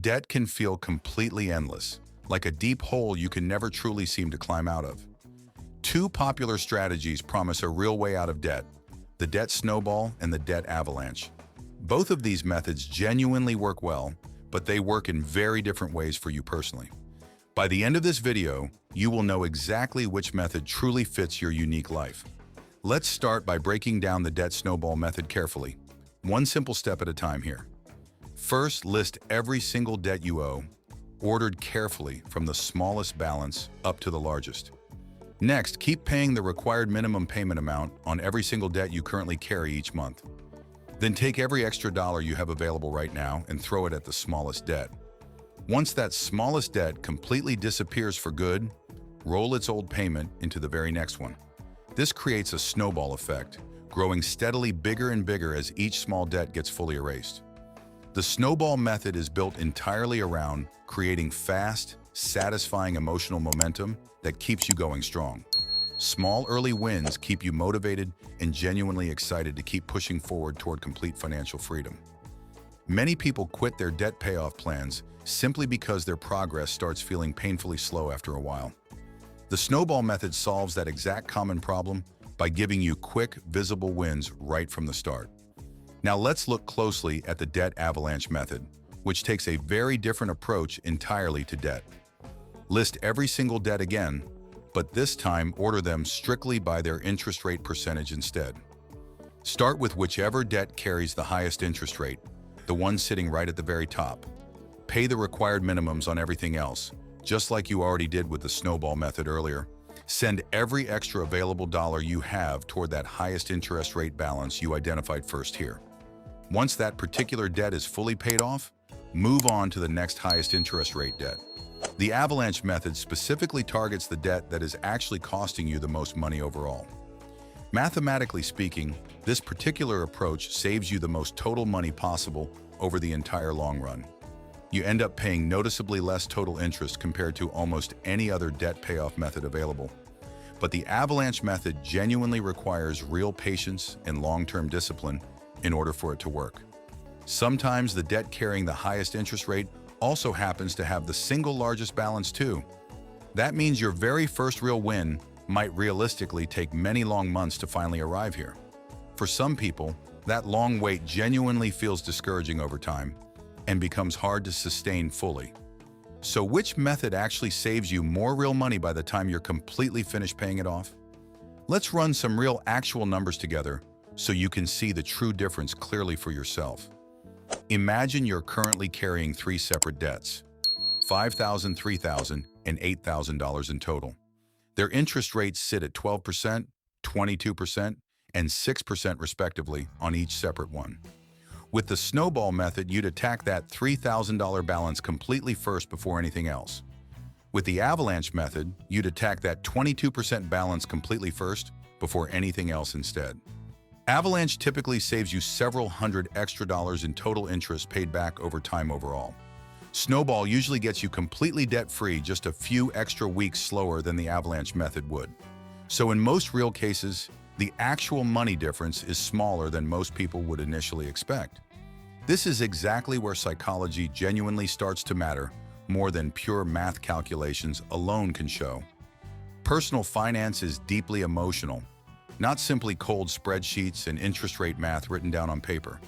Debt can feel completely endless, like a deep hole you can never truly seem to climb out of. Two popular strategies promise a real way out of debt: the debt snowball and the debt avalanche. Both of these methods genuinely work well, but they work in very different ways for you personally. By the end of this video, you will know exactly which method truly fits your unique life. Let's start by breaking down the debt snowball method carefully, one simple step at a time here. First, list every single debt you owe, ordered carefully from the smallest balance up to the largest. Next, keep paying the required minimum payment amount on every single debt you currently carry each month. Then take every extra dollar you have available right now and throw it at the smallest debt. Once that smallest debt completely disappears for good, roll its old payment into the very next one. This creates a snowball effect, growing steadily bigger and bigger as each small debt gets fully erased. The snowball method is built entirely around creating fast, satisfying emotional momentum that keeps you going strong. Small early wins keep you motivated and genuinely excited to keep pushing forward toward complete financial freedom. Many people quit their debt payoff plans simply because their progress starts feeling painfully slow after a while. The snowball method solves that exact common problem by giving you quick, visible wins right from the start. Now let's look closely at the debt avalanche method, which takes a very different approach entirely to debt. List every single debt again, but this time order them strictly by their interest rate percentage instead. Start with whichever debt carries the highest interest rate, the one sitting right at the very top. Pay the required minimums on everything else, just like you already did with the snowball method earlier. Send every extra available dollar you have toward that highest interest rate balance you identified first here. Once that particular debt is fully paid off, move on to the next highest interest rate debt. The avalanche method specifically targets the debt that is actually costing you the most money overall. Mathematically speaking, this particular approach saves you the most total money possible over the entire long run. You end up paying noticeably less total interest compared to almost any other debt payoff method available. But the avalanche method genuinely requires real patience and long-term discipline in order for it to work. Sometimes the debt carrying the highest interest rate also happens to have the single largest balance too. That means your very first real win might realistically take many long months to finally arrive here. For some people, that long wait genuinely feels discouraging over time and becomes hard to sustain fully. So which method actually saves you more real money by the time you're completely finished paying it off? Let's run some real actual numbers together so you can see the true difference clearly for yourself. Imagine you're currently carrying three separate debts, $5,000, $3,000, and $8,000 in total. Their interest rates sit at 12%, 22%, and 6% respectively on each separate one. With the snowball method, you'd attack that $3,000 balance completely first before anything else. With the avalanche method, you'd attack that 22% balance completely first before anything else instead. Avalanche typically saves you several hundred extra dollars in total interest paid back over time overall. Snowball usually gets you completely debt-free just a few extra weeks slower than the avalanche method would. So in most real cases, the actual money difference is smaller than most people would initially expect. This is exactly where psychology genuinely starts to matter more than pure math calculations alone can show. Personal finance is deeply emotional, not simply cold spreadsheets and interest rate math written down on paper.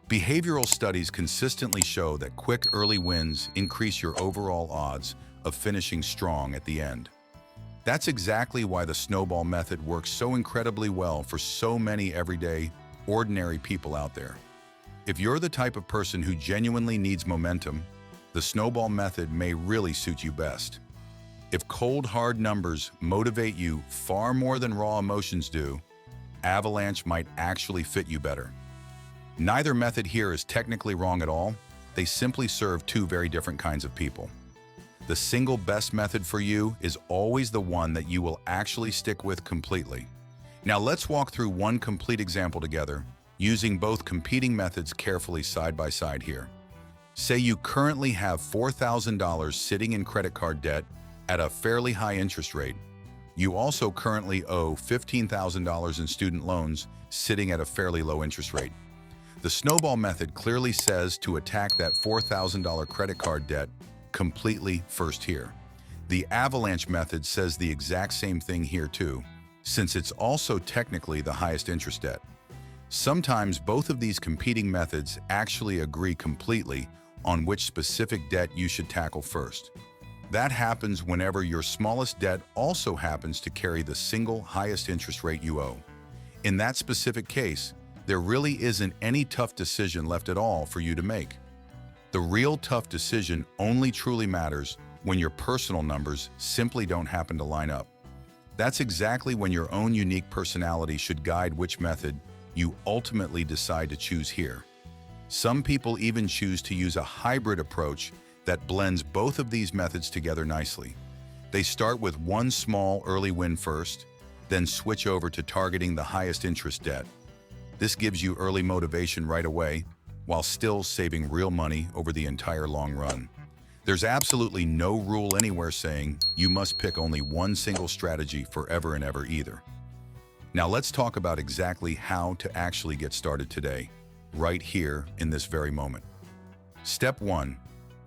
Behavioral studies consistently show that quick early wins increase your overall odds of finishing strong at the end. That's exactly why the snowball method works so incredibly well for so many everyday, ordinary people out there. If you're the type of person who genuinely needs momentum, the snowball method may really suit you best. If cold, hard numbers motivate you far more than raw emotions do, avalanche might actually fit you better. Neither method here is technically wrong at all. They simply serve two very different kinds of people. The single best method for you is always the one that you will actually stick with completely. Now let's walk through one complete example together, using both competing methods carefully side by side here. Say you currently have $4,000 sitting in credit card debt at a fairly high interest rate. You also currently owe $15,000 in student loans sitting at a fairly low interest rate. The snowball method clearly says to attack that $4,000 credit card debt completely first here. The avalanche method says the exact same thing here too, since it's also technically the highest interest debt. Sometimes both of these competing methods actually agree completely on which specific debt you should tackle first. That happens whenever your smallest debt also happens to carry the single highest interest rate you owe. In that specific case, there really isn't any tough decision left at all for you to make. The real tough decision only truly matters when your personal numbers simply don't happen to line up. That's exactly when your own unique personality should guide which method you ultimately decide to choose here. Some people even choose to use a hybrid approach that blends both of these methods together nicely. They start with one small early win first, then switch over to targeting the highest interest debt. This gives you early motivation right away, while still saving real money over the entire long run. There's absolutely no rule anywhere saying you must pick only one single strategy forever and ever either. Now let's talk about exactly how to actually get started today, right here in this very moment. Step 1.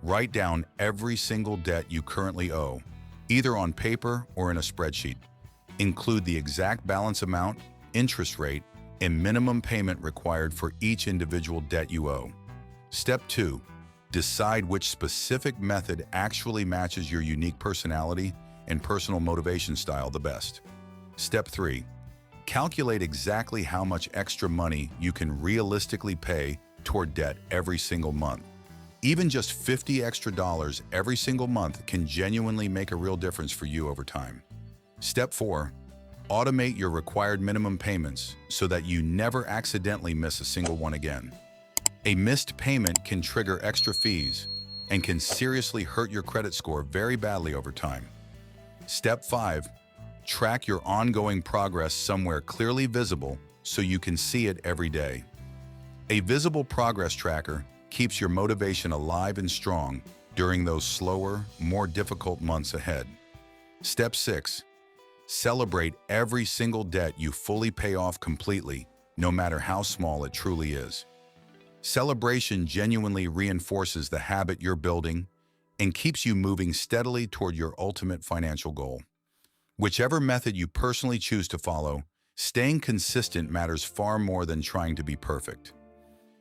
Write down every single debt you currently owe, either on paper or in a spreadsheet. Include the exact balance amount, interest rate, and minimum payment required for each individual debt you owe. Step 2. Decide which specific method actually matches your unique personality and personal motivation style the best. Step 3. Calculate exactly how much extra money you can realistically pay toward debt every single month. Even just $50 extra every single month can genuinely make a real difference for you over time. Step 4. Automate your required minimum payments so that you never accidentally miss a single one again. A missed payment can trigger extra fees and can seriously hurt your credit score very badly over time. Step 5. Track your ongoing progress somewhere clearly visible so you can see it every day. A visible progress tracker keeps your motivation alive and strong during those slower, more difficult months ahead. Step 6. Celebrate every single debt you fully pay off completely, no matter how small it truly is. Celebration genuinely reinforces the habit you're building and keeps you moving steadily toward your ultimate financial goal. Whichever method you personally choose to follow, staying consistent matters far more than trying to be perfect.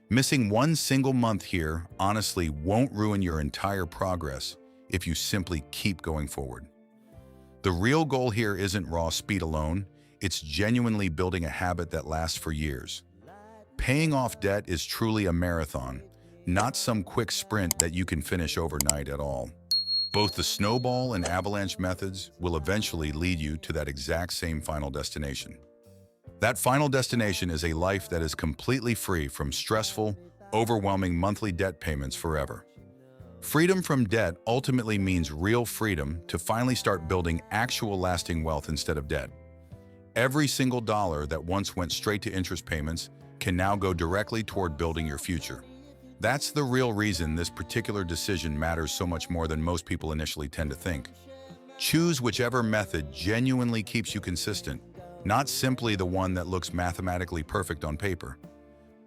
Missing one single month here honestly won't ruin your entire progress if you simply keep going forward. The real goal here isn't raw speed alone, it's genuinely building a habit that lasts for years. Paying off debt is truly a marathon, not some quick sprint that you can finish overnight at all. Both the snowball and avalanche methods will eventually lead you to that exact same final destination. That final destination is a life that is completely free from stressful, overwhelming monthly debt payments forever. Freedom from debt ultimately means real freedom to finally start building actual lasting wealth instead of debt. Every single dollar that once went straight to interest payments can now go directly toward building your future. That's the real reason this particular decision matters so much more than most people initially tend to think. Choose whichever method genuinely keeps you consistent, not simply the one that looks mathematically perfect on paper.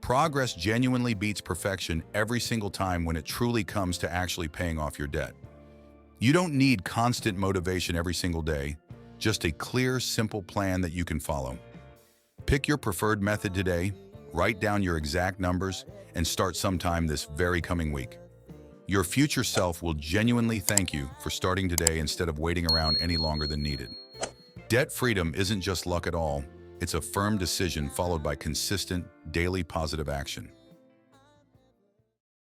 Progress genuinely beats perfection every single time when it truly comes to actually paying off your debt. You don't need constant motivation every single day, just a clear, simple plan that you can follow. Pick your preferred method today, write down your exact numbers, and start sometime this very coming week. Your future self will genuinely thank you for starting today instead of waiting around any longer than needed. Debt freedom isn't just luck at all. It's a firm decision followed by consistent, daily positive action.